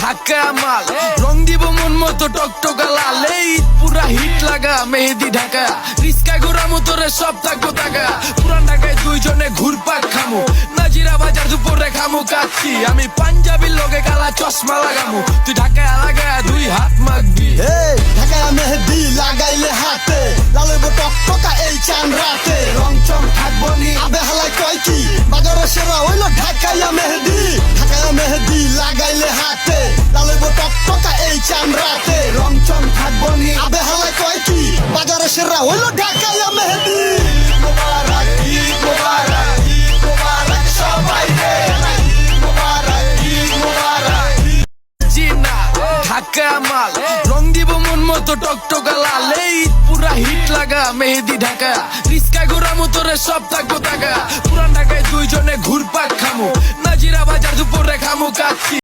ঢাকা মাল রং দিব মন মতো টকটকা লাল এই পুরা হিট লাগা মেহেদি ঢাকা রিস্কা গোরা মোতরে সব থাকবো টাকা পুরান ঢাকায় দুইজনে ঘুরপাক খামু নাজিরা বাজার দুপুরে খামু কাচ্ছি আমি পাঞ্জাবির লগে কালা চশমা লাগামু তুই ঢাকায় লাগা দুই হাত মাগবি ঢাকায় মেহেদি লাগাইলে হাতে লালব টকটকা এই চান রাতে রং চং থাকবো নি আবে হালাই কয় কি বাজারে সেরা হইলো ঢাকায় মেহেদি ঢাকায় মেহেদি লাগাইলে হাতে লালব টকটকা এই চান রাতে রং চং থাকবো নি আবে হালাই কয় কি বাজারে সেরা হইলো ঢাকায় মেহেদি মোবারক ঈদ মোবারক ঈদ মোবারক সবাই রে ঈদ মোবারক ঈদ মোবারক জিনা ঢাকা মাল রং দিব মন মতো টকটকা লাল এই পুরা হিট লাগা মেহেদি ঢাকা রিস্কা গোরা মোতরে সব থাকবো টাকা পুরান ঢাকায় দুইজনে ঘুরপাক খামু নাজিরা বাজার দুপুরে খামু কাচ্ছি